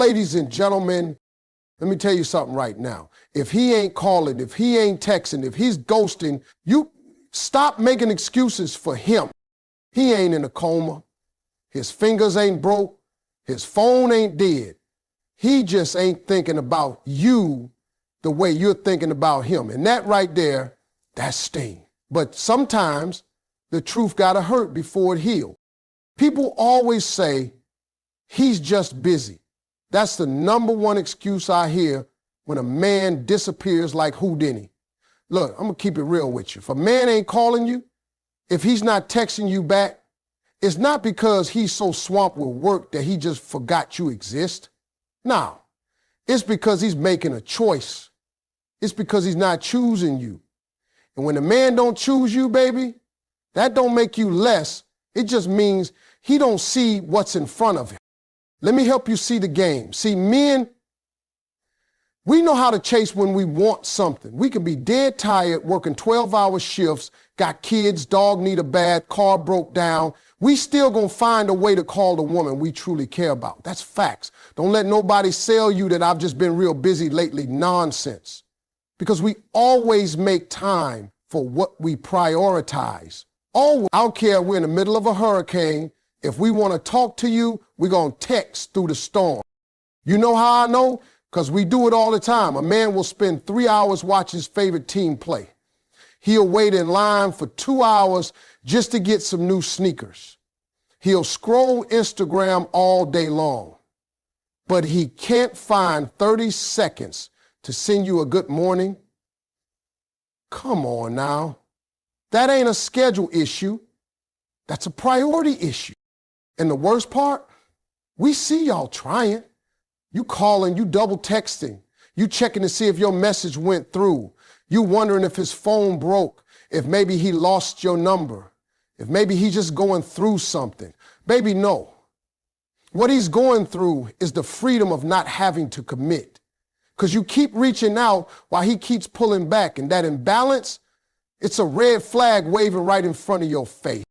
Ladies and gentlemen, let me tell you something right now. If he ain't calling, if he ain't texting, if he's ghosting, you stop making excuses for him. He ain't in a coma. His fingers ain't broke. His phone ain't dead. He just ain't thinking about you the way you're thinking about him. And that right there, that's sting. But sometimes the truth gotta hurt before it heals. People always say, he's just busy. That's the number one excuse I hear when a man disappears like Houdini. Look, I'm gonna keep it real with you. If a man ain't calling you, if he's not texting you back, it's not because he's so swamped with work that he just forgot you exist. No, it's because he's making a choice. It's because he's not choosing you. And when a man don't choose you, baby, that don't make you less. It just means he don't see what's in front of him. Let me help you see the game. See, men, we know how to chase when we want something. We can be dead tired, working 12-hour shifts, got kids, dog need a bath, car broke down. We still gonna find a way to call the woman we truly care about. That's facts. Don't let nobody sell you that I've just been real busy lately. Nonsense. Because we always make time for what we prioritize. Always. I don't care if we're in the middle of a hurricane. If we want to talk to you, we're going to text through the storm. You know how I know? Because we do it all the time. A man will spend 3 hours watching his favorite team play. He'll wait in line for 2 hours just to get some new sneakers. He'll scroll Instagram all day long, but he can't find 30 seconds to send you a good morning. Come on now. That ain't a schedule issue. That's a priority issue. And the worst part, we see y'all trying. You calling, you double texting, you checking to see if your message went through. You wondering if his phone broke, if maybe he lost your number, if maybe he's just going through something. Baby, no. What he's going through is the freedom of not having to commit. Because you keep reaching out while he keeps pulling back. And that imbalance, it's a red flag waving right in front of your face.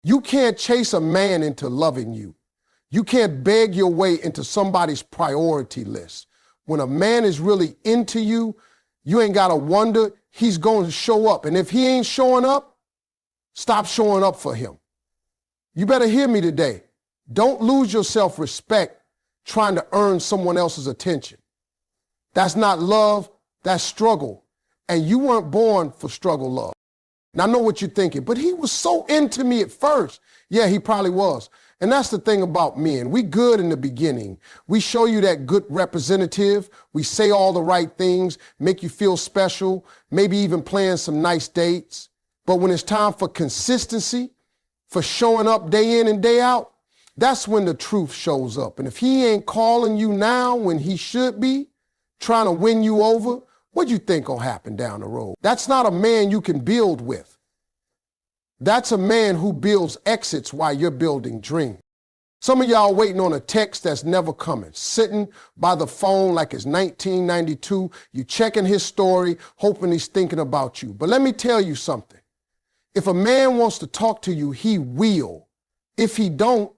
You can't chase a man into loving you. You can't beg your way into somebody's priority list. When a man is really into you, you ain't got to wonder, he's going to show up. And if he ain't showing up, stop showing up for him. You better hear me today. Don't lose your self-respect trying to earn someone else's attention. That's not love, that's struggle. And you weren't born for struggle love. And I know what you're thinking, but he was so into me at first. Yeah, he probably was. And that's the thing about men. We good in the beginning. We show you that good representative. We say all the right things, make you feel special, maybe even plan some nice dates. But when it's time for consistency, for showing up day in and day out, that's when the truth shows up. And if he ain't calling you now when he should be, trying to win you over, what do you think will happen down the road? That's not a man you can build with. That's a man who builds exits while you're building dreams. Some of y'all waiting on a text that's never coming, sitting by the phone like it's 1992. You checking his story, hoping he's thinking about you. But let me tell you something. If a man wants to talk to you, he will. If he don't,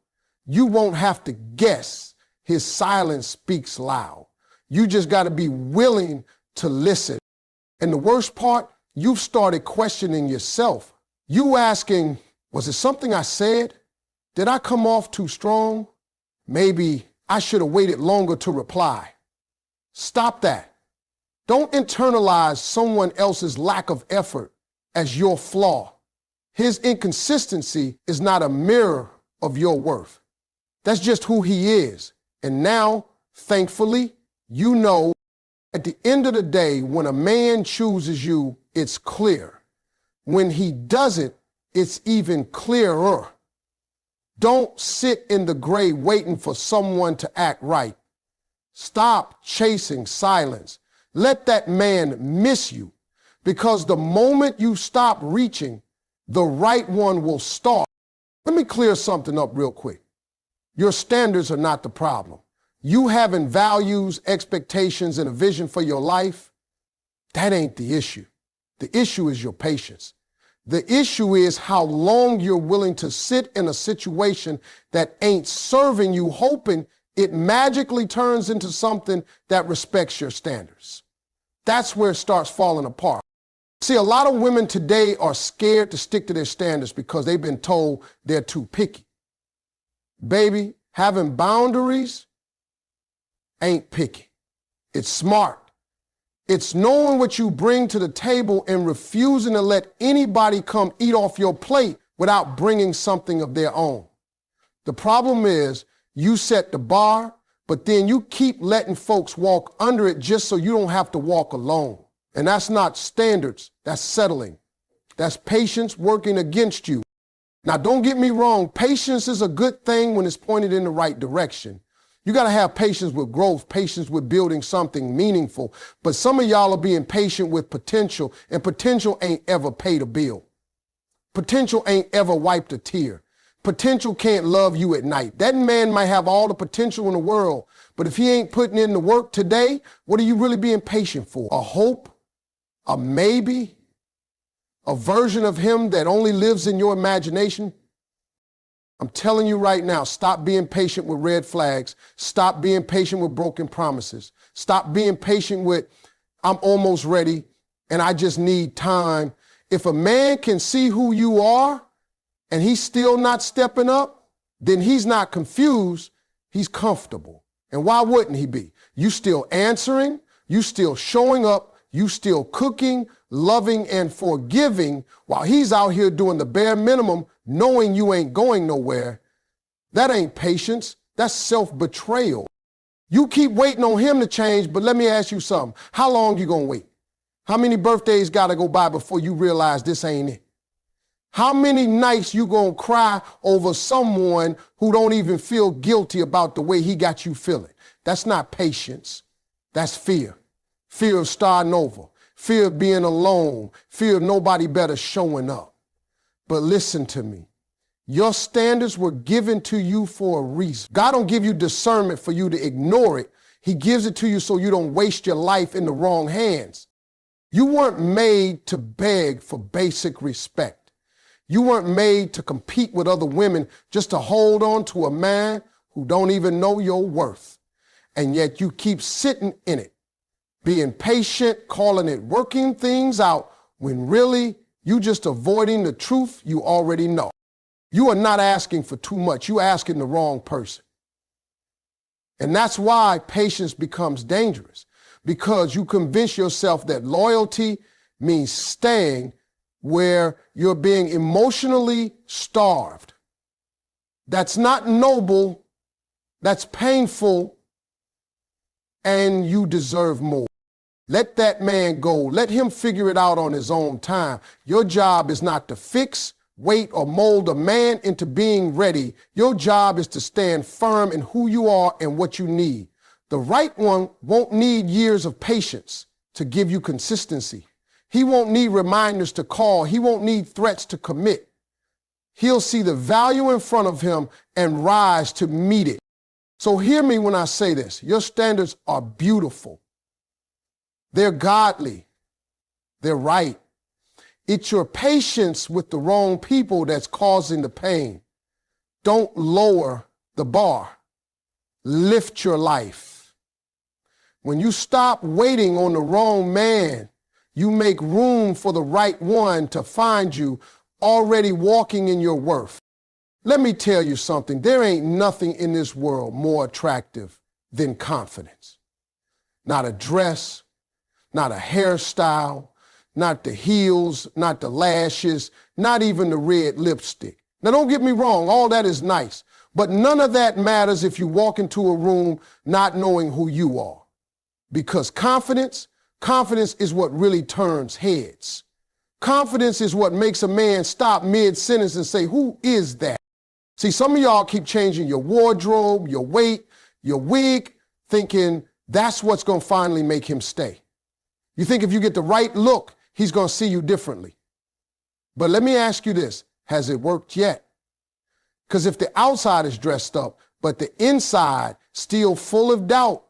you won't have to guess. His silence speaks loud. You just got to be willing to listen. And the worst part, you've started questioning yourself. You asking, was it something I said? Did I come off too strong? Maybe I should have waited longer to reply. Stop that. Don't internalize someone else's lack of effort as your flaw. His inconsistency is not a mirror of your worth. That's just who he is. And now, thankfully, you know, at the end of the day, when a man chooses you, it's clear. When he doesn't, it's even clearer. Don't sit in the gray waiting for someone to act right. Stop chasing silence. Let that man miss you, because the moment you stop reaching, the right one will start. Let me clear something up real quick. Your standards are not the problem. You having values, expectations, and a vision for your life, that ain't the issue. The issue is your patience. The issue is how long you're willing to sit in a situation that ain't serving you, hoping it magically turns into something that respects your standards. That's where it starts falling apart. See, a lot of women today are scared to stick to their standards because they've been told they're too picky. Baby, having boundaries ain't picky. It's smart. It's knowing what you bring to the table and refusing to let anybody come eat off your plate without bringing something of their own. The problem is you set the bar, but then you keep letting folks walk under it just so you don't have to walk alone. And that's not standards, that's settling. That's patience working against you. Now, don't get me wrong, patience is a good thing when it's pointed in the right direction. You got to have patience with growth, patience with building something meaningful. But some of y'all are being patient with potential, and potential ain't ever paid a bill. Potential ain't ever wiped a tear. Potential can't love you at night. That man might have all the potential in the world, but if he ain't putting in the work today, what are you really being patient for? A hope? A maybe? A version of him that only lives in your imagination? I'm telling you right now, stop being patient with red flags. Stop being patient with broken promises. Stop being patient with, I'm almost ready and I just need time. If a man can see who you are and he's still not stepping up, then he's not confused, he's comfortable. And why wouldn't he be? You still answering, you still showing up, you still cooking, loving, and forgiving while he's out here doing the bare minimum, knowing you ain't going nowhere. That ain't patience. That's self-betrayal. You keep waiting on him to change, but let me ask you something. How long you gonna wait? How many birthdays gotta go by before you realize this ain't it? How many nights you gonna cry over someone who don't even feel guilty about the way he got you feeling? That's not patience. That's fear. Fear of starting over, fear of being alone, fear of nobody better showing up. But listen to me. Your standards were given to you for a reason. God don't give you discernment for you to ignore it. He gives it to you so you don't waste your life in the wrong hands. You weren't made to beg for basic respect. You weren't made to compete with other women just to hold on to a man who don't even know your worth. And yet you keep sitting in it, being patient, calling it working things out, when really you just avoiding the truth you already know. You are not asking for too much. You're asking the wrong person. And that's why patience becomes dangerous, because you convince yourself that loyalty means staying where you're being emotionally starved. That's not noble, that's painful, and you deserve more. Let that man go. Let him figure it out on his own time. Your job is not to fix, wait, or mold a man into being ready. Your job is to stand firm in who you are and what you need. The right one won't need years of patience to give you consistency. He won't need reminders to call. He won't need threats to commit. He'll see the value in front of him and rise to meet it. So hear me when I say this. Your standards are beautiful. They're godly. They're right. It's your patience with the wrong people that's causing the pain. Don't lower the bar. Lift your life. When you stop waiting on the wrong man, you make room for the right one to find you, already walking in your worth. Let me tell you something. There ain't nothing in this world more attractive than confidence. Not a dress, not a hairstyle, not the heels, not the lashes, not even the red lipstick. Now, don't get me wrong, all that is nice, but none of that matters if you walk into a room not knowing who you are. Because confidence is what really turns heads. Confidence is what makes a man stop mid-sentence and say, who is that? See, some of y'all keep changing your wardrobe, your weight, your wig, thinking that's what's going to finally make him stay. You think if you get the right look, he's going to see you differently. But let me ask you this, has it worked yet? Because if the outside is dressed up, but the inside still full of doubt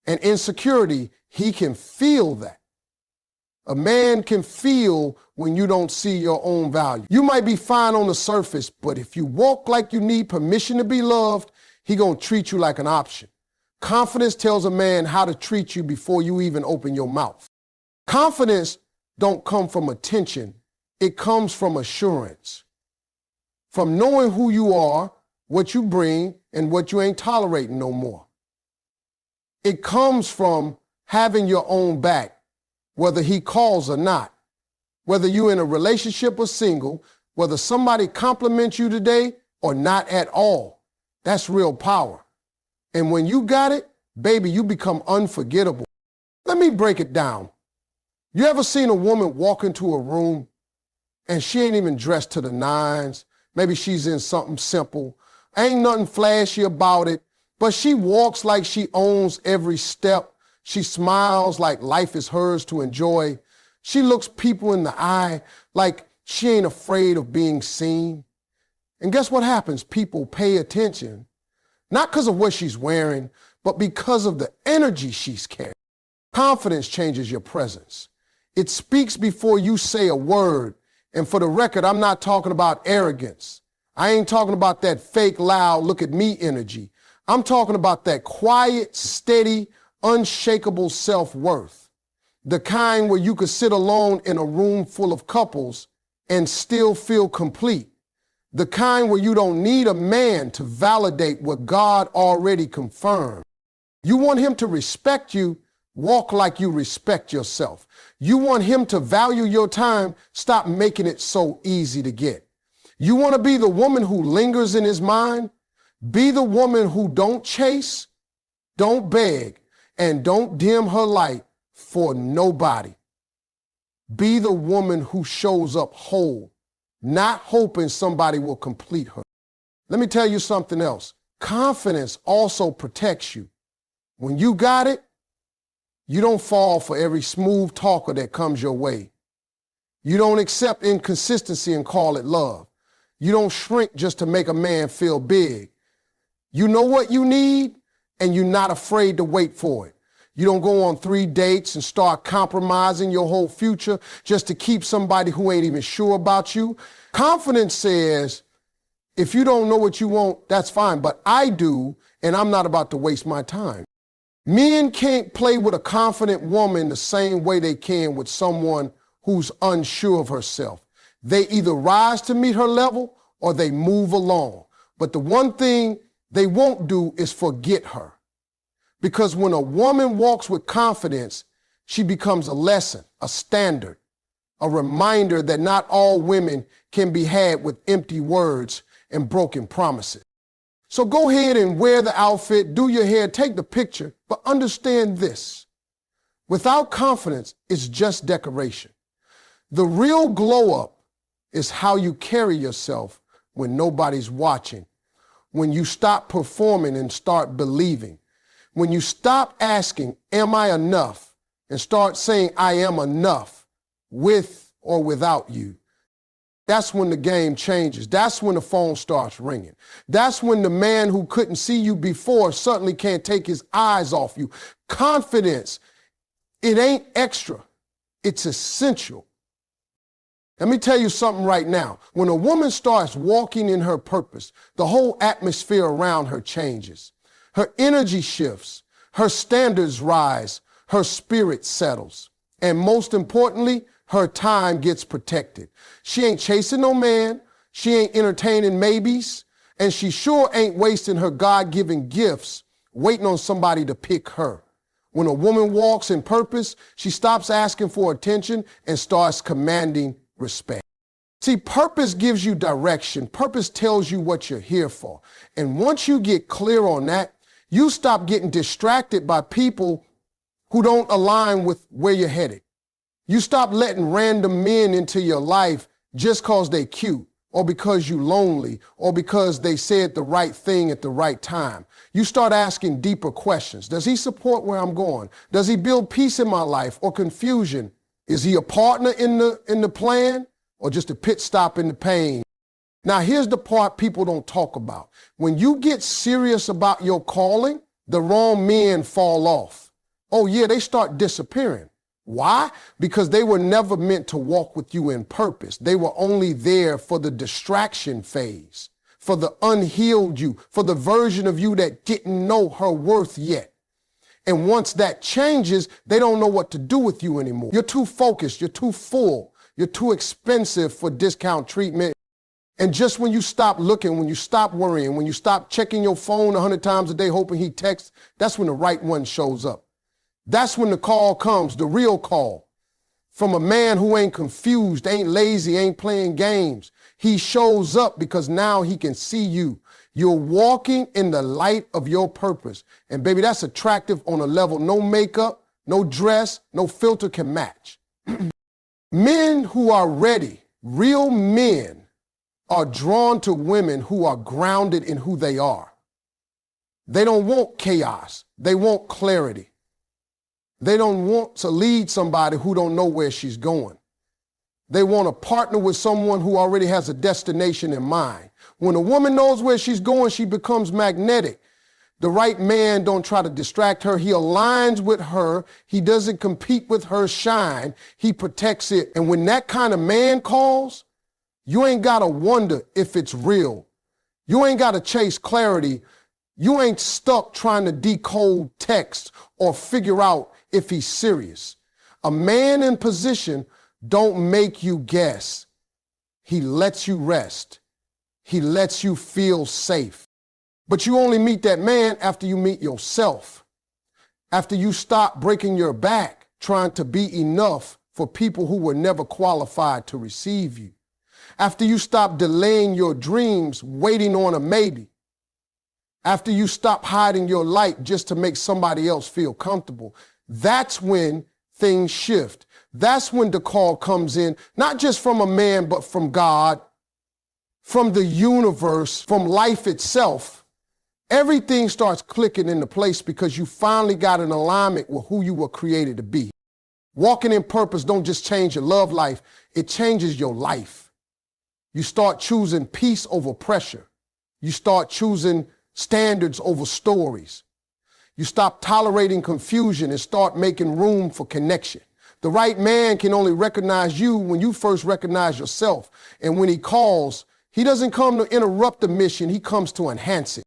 and insecurity, he can feel that. A man can feel when you don't see your own value. You might be fine on the surface, but if you walk like you need permission to be loved, he gonna treat you like an option. Confidence tells a man how to treat you before you even open your mouth. Confidence don't come from attention. It comes from assurance. From knowing who you are, what you bring, and what you ain't tolerating no more. It comes from having your own back, whether he calls or not. Whether you're in a relationship or single, whether somebody compliments you today or not at all. That's real power. And when you got it, baby, you become unforgettable. Let me break it down. You ever seen a woman walk into a room and she ain't even dressed to the nines? Maybe she's in something simple. Ain't nothing flashy about it, but she walks like she owns every step. She smiles like life is hers to enjoy. She looks people in the eye like she ain't afraid of being seen. And guess what happens? People pay attention, not because of what she's wearing, but because of the energy she's carrying. Confidence changes your presence. It speaks before you say a word. And for the record, I'm not talking about arrogance. I ain't talking about that fake, loud, look at me energy. I'm talking about that quiet, steady, unshakable self-worth. The kind where you could sit alone in a room full of couples and still feel complete. The kind where you don't need a man to validate what God already confirmed. You want him to respect you, walk like you respect yourself. You want him to value your time, stop making it so easy to get. You want to be the woman who lingers in his mind? Be the woman who don't chase, don't beg, and don't dim her light for nobody. Be the woman who shows up whole, not hoping somebody will complete her. Let me tell you something else. Confidence also protects you. When you got it, you don't fall for every smooth talker that comes your way. You don't accept inconsistency and call it love. You don't shrink just to make a man feel big. You know what you need, and you're not afraid to wait for it. You don't go on 3 dates and start compromising your whole future just to keep somebody who ain't even sure about you. Confidence says, if you don't know what you want, that's fine, but I do, and I'm not about to waste my time. Men can't play with a confident woman the same way they can with someone who's unsure of herself. They either rise to meet her level or they move along. But the one thing they won't do is forget her. Because when a woman walks with confidence, she becomes a lesson, a standard, a reminder that not all women can be had with empty words and broken promises. So go ahead and wear the outfit, do your hair, take the picture, but understand this. Without confidence, it's just decoration. The real glow up is how you carry yourself when nobody's watching, when you stop performing and start believing, when you stop asking, am I enough, and start saying, I am enough, with or without you. That's when the game changes. That's when the phone starts ringing. That's when the man who couldn't see you before suddenly can't take his eyes off you. Confidence, it ain't extra, it's essential. Let me tell you something right now. When a woman starts walking in her purpose, the whole atmosphere around her changes. Her energy shifts, her standards rise, her spirit settles. And most importantly, her time gets protected. She ain't chasing no man, she ain't entertaining maybes, and she sure ain't wasting her God-given gifts waiting on somebody to pick her. When a woman walks in purpose, she stops asking for attention and starts commanding respect. See, purpose gives you direction. Purpose tells you what you're here for. And once you get clear on that, you stop getting distracted by people who don't align with where you're headed. You stop letting random men into your life just because they cute, or because you lonely, or because they said the right thing at the right time. You start asking deeper questions. Does he support where I'm going? Does he build peace in my life or confusion? Is he a partner in the plan or just a pit stop in the pain? Now, here's the part people don't talk about. When you get serious about your calling, the wrong men fall off. Oh yeah, they start disappearing. Why? Because they were never meant to walk with you in purpose. They were only there for the distraction phase. for the unhealed you, for the version of you that didn't know her worth yet. And once that changes, they don't know what to do with you anymore. You're too focused, you're too full, you're too expensive for discount treatment. And just when you stop looking, when you stop worrying, when you stop checking your phone 100 times a day hoping he texts, that's when the right one shows up. That's when the call comes, the real call. From a man who ain't confused, ain't lazy, ain't playing games. He shows up because now he can see you. You're walking in the light of your purpose. And baby, that's attractive on a level no makeup, no dress, no filter can match. Men who are ready, real men, are drawn to women who are grounded in who they are. They don't want chaos. They want clarity. They don't want to lead somebody who don't know where she's going. They want to partner with someone who already has a destination in mind. When a woman knows where she's going, she becomes magnetic. The right man don't try to distract her. He aligns with her. He doesn't compete with her shine. He protects it. And when that kind of man calls, you ain't got to wonder if it's real. You ain't got to chase clarity. You ain't stuck trying to decode text or figure out if he's serious. A man in position don't make you guess. He lets you rest. He lets you feel safe. But you only meet that man after you meet yourself. After you stop breaking your back trying to be enough for people who were never qualified to receive you. After you stop delaying your dreams, waiting on a maybe. After you stop hiding your light just to make somebody else feel comfortable. That's when things shift. That's when the call comes in, not just from a man, but from God, from the universe, from life itself. Everything starts clicking into place because you finally got an alignment with who you were created to be. Walking in purpose don't just change your love life, it changes your life. You start choosing peace over pressure. You start choosing standards over stories. You stop tolerating confusion and start making room for connection. The right man can only recognize you when you first recognize yourself. And when he calls, he doesn't come to interrupt the mission, he comes to enhance it.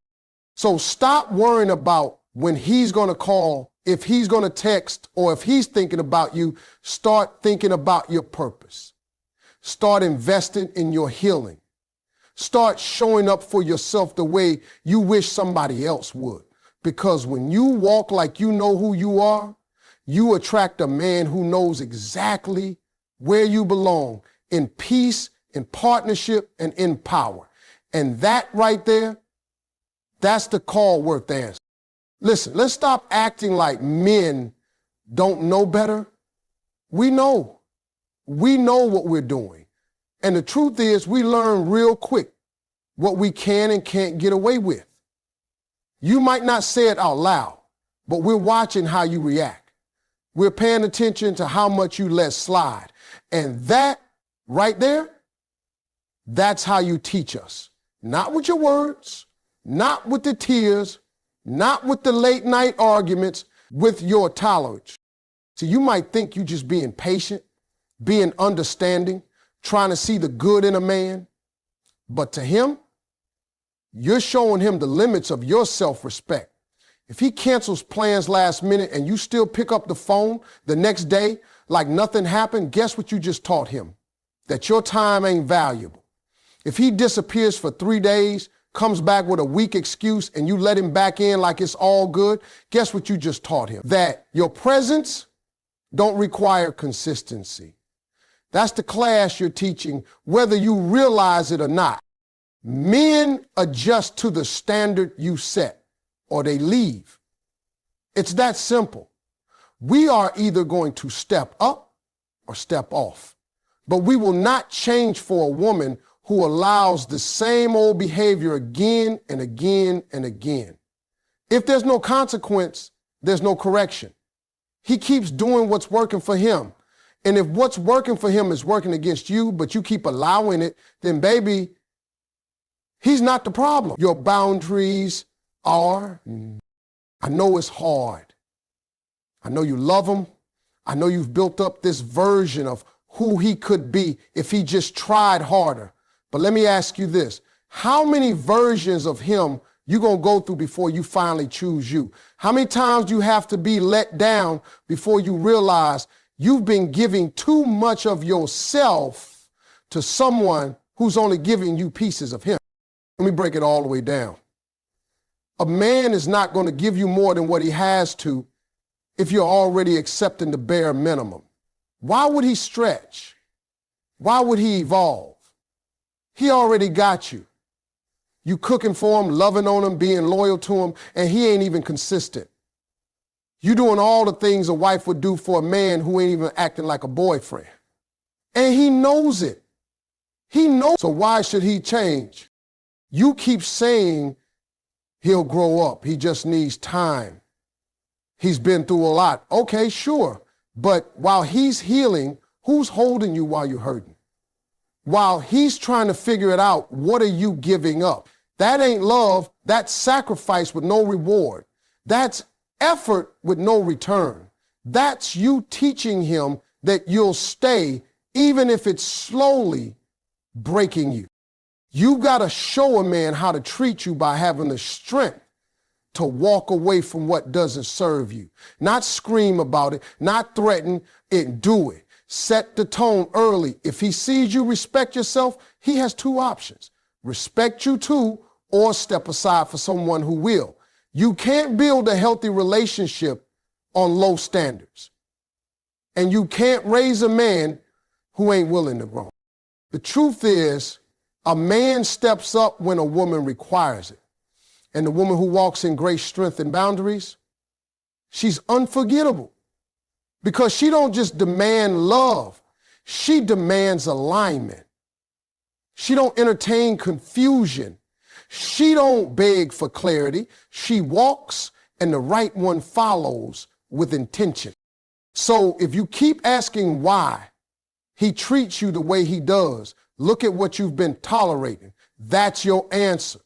So stop worrying about when he's going to call, if he's going to text, or if he's thinking about you. Start thinking about your purpose. Start investing in your healing. Start showing up for yourself the way you wish somebody else would. Because when you walk like you know who you are, you attract a man who knows exactly where you belong, in peace, in partnership, and in power. And that right there, that's the call worth answering. Listen, let's stop acting like men don't know better. We know. We know what we're doing. And the truth is, we learn real quick what we can and can't get away with. You might not say it out loud, but we're watching how you react. We're paying attention to how much you let slide. And that right there, that's how you teach us. Not with your words, not with the tears, not with the late night arguments, with your tolerance. So you might think you're just being patient, being understanding, trying to see the good in a man. But to him, you're showing him the limits of your self-respect. If he cancels plans last minute and you still pick up the phone the next day like nothing happened, guess what you just taught him? That your time ain't valuable. If he disappears for 3 days, comes back with a weak excuse, and you let him back in like it's all good, guess what you just taught him? That your presence don't require consistency. That's the class you're teaching, whether you realize it or not. Men adjust to the standard you set, or they leave. It's that simple. We are either going to step up or step off. But we will not change for a woman who allows the same old behavior again and again and again. If there's no consequence, there's no correction. He keeps doing what's working for him. And if what's working for him is working against you, but you keep allowing it, then baby, he's not the problem. Your boundaries are, I know it's hard. I know you love him. I know you've built up this version of who he could be if he just tried harder. But let me ask you this. How many versions of him you going to go through before you finally choose you? How many times do you have to be let down before you realize you've been giving too much of yourself to someone who's only giving you pieces of him? Let me break it all the way down. A man is not going to give you more than what he has to if you're already accepting the bare minimum. Why would he stretch? Why would he evolve? He already got you. You cooking for him, loving on him, being loyal to him, and he ain't even consistent. You doing all the things a wife would do for a man who ain't even acting like a boyfriend. And he knows it. He knows. So why should he change? You keep saying he'll grow up. He just needs time. He's been through a lot. Okay, sure. But while he's healing, who's holding you while you're hurting? While he's trying to figure it out, what are you giving up? That ain't love. That's sacrifice with no reward. That's effort with no return. That's you teaching him that you'll stay even if it's slowly breaking you. You got to show a man how to treat you by having the strength to walk away from what doesn't serve you. Not scream about it, not threaten it, do it. Set the tone early. If he sees you respect yourself, he has two options. Respect you too, or step aside for someone who will. You can't build a healthy relationship on low standards. And you can't raise a man who ain't willing to grow. The truth is, a man steps up when a woman requires it. And the woman who walks in grace, strength, and boundaries, she's unforgettable. Because she don't just demand love, she demands alignment. She don't entertain confusion. She don't beg for clarity. She walks and the right one follows with intention. So if you keep asking why he treats you the way he does, look at what you've been tolerating. That's your answer.